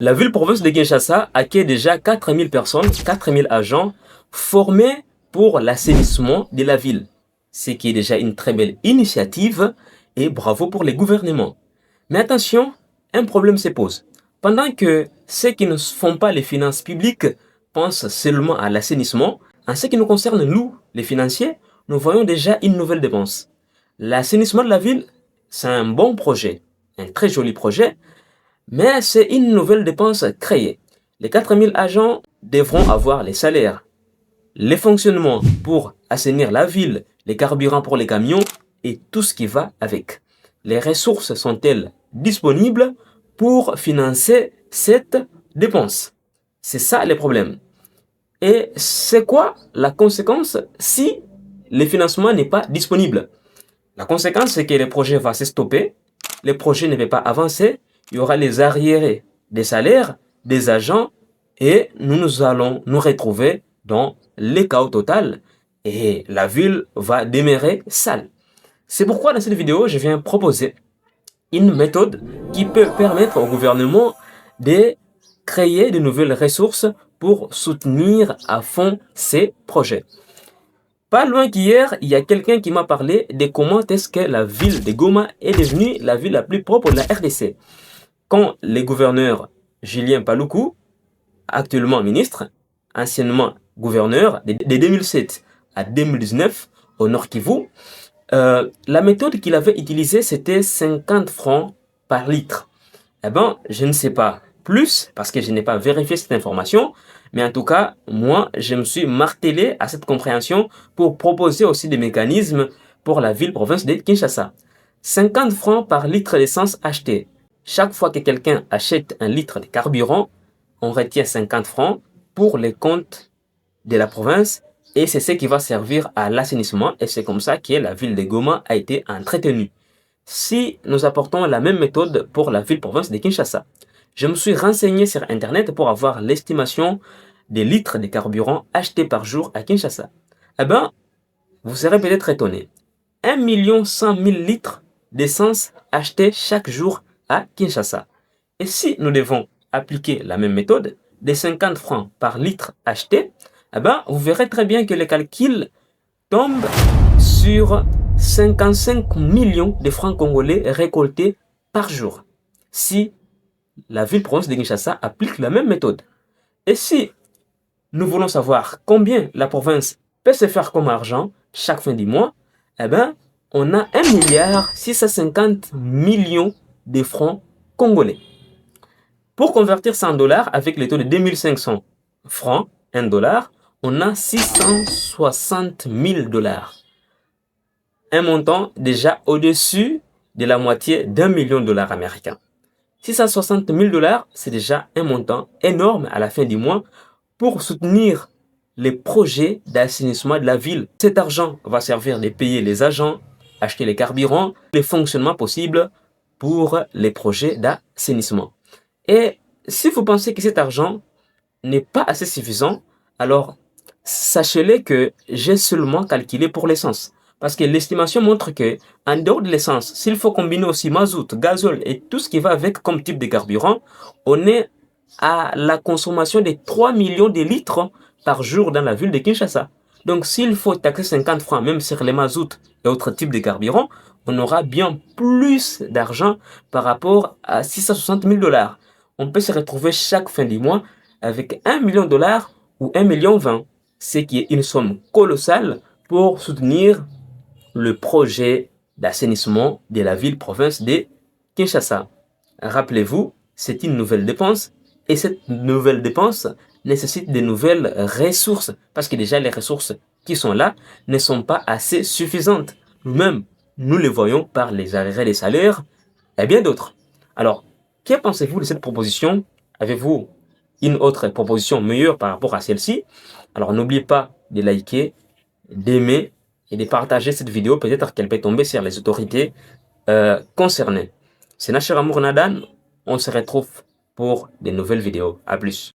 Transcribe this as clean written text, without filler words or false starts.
La ville-province de Kinshasa accueille déjà 4000 personnes, 4000 agents formés pour l'assainissement de la ville, ce qui est déjà une très belle initiative et bravo pour les gouvernements. Mais attention, un problème se pose. Pendant que ceux qui ne font pas les finances publiques pensent seulement à l'assainissement, en ce qui nous concerne, nous, les financiers, nous voyons déjà une nouvelle dépense. L'assainissement de la ville, c'est un bon projet, un très joli projet, mais c'est une nouvelle dépense créée. Les 4000 agents devront avoir les salaires, les fonctionnements pour assainir la ville, les carburants pour les camions et tout ce qui va avec. Les ressources sont-elles disponibles pour financer cette dépense? C'est ça le problème. Et c'est quoi la conséquence si le financement n'est pas disponible? La conséquence, c'est que le projet va se stopper, le projet ne va pas avancer, il y aura les arriérés des salaires des agents et nous allons nous retrouver dans le chaos total et la ville va demeurer sale. C'est pourquoi dans cette vidéo, je viens proposer une méthode qui peut permettre au gouvernement de créer de nouvelles ressources pour soutenir à fond ces projets. Pas loin qu'hier, il y a quelqu'un qui m'a parlé de comment est-ce que la ville de Goma est devenue la ville la plus propre de la RDC. Quand le gouverneur Julien Paluku, actuellement ministre, anciennement gouverneur, de 2007 à 2019 au Nord Kivu, la méthode qu'il avait utilisée, c'était 50 francs par litre. Eh bien, je ne sais pas plus, parce que je n'ai pas vérifié cette information, mais en tout cas, moi, je me suis martelé à cette compréhension pour proposer aussi des mécanismes pour la ville-province de Kinshasa. 50 francs par litre d'essence acheté. Chaque fois que quelqu'un achète un litre de carburant, on retient 50 francs pour les comptes de la province et c'est ce qui va servir à l'assainissement et c'est comme ça que la ville de Goma a été entretenue. Si nous apportons la même méthode pour la ville-province de Kinshasa, je me suis renseigné sur Internet pour avoir l'estimation des litres de carburant achetés par jour à Kinshasa. Eh bien, vous serez peut-être étonné. 1 100 000 litres d'essence achetés chaque jour à Kinshasa. Et si nous devons appliquer la même méthode, des 50 francs par litre acheté, eh bien, vous verrez très bien que le calcul tombe sur 55 millions de francs congolais récoltés par jour. Si la ville-province de Kinshasa applique la même méthode. Et si nous voulons savoir combien la province peut se faire comme argent chaque fin du mois, eh bien, on a 1,650 milliard de francs congolais. Pour convertir ça en dollars, avec le taux de 2500 francs, 1 dollar, on a 660 000 dollars. Un montant déjà au-dessus de la moitié d'1 million de dollars américains. 660 000 dollars, c'est déjà un montant énorme à la fin du mois pour soutenir les projets d'assainissement de la ville. Cet argent va servir de payer les agents, acheter les carburants, les fonctionnements possibles pour les projets d'assainissement. Et si vous pensez que cet argent n'est pas assez suffisant, alors sachez-le que j'ai seulement calculé pour l'essence. Parce que l'estimation montre que, en dehors de l'essence, s'il faut combiner aussi mazout, gazole et tout ce qui va avec comme type de carburant, on est à la consommation de 3 millions de litres par jour dans la ville de Kinshasa. Donc s'il faut taxer 50 francs même sur les mazout et autres types de carburant, on aura bien plus d'argent par rapport à 660 000 dollars. On peut se retrouver chaque fin du mois avec 1 million de dollars ou 1 million 20, ce qui est une somme colossale pour soutenir le projet d'assainissement de la ville-province de Kinshasa. Rappelez-vous, c'est une nouvelle dépense et cette nouvelle dépense nécessite de nouvelles ressources parce que déjà les ressources qui sont là ne sont pas assez suffisantes. Nous-mêmes, nous les voyons par les arriérés des salaires et bien d'autres. Alors, que pensez-vous de cette proposition? Avez-vous une autre proposition meilleure par rapport à celle-ci? Alors, n'oubliez pas de liker, d'aimer et de partager cette vidéo. Peut-être qu'elle peut tomber sur les autorités concernées. C'est Nacher Amour Nadan. On se retrouve pour de nouvelles vidéos. À plus.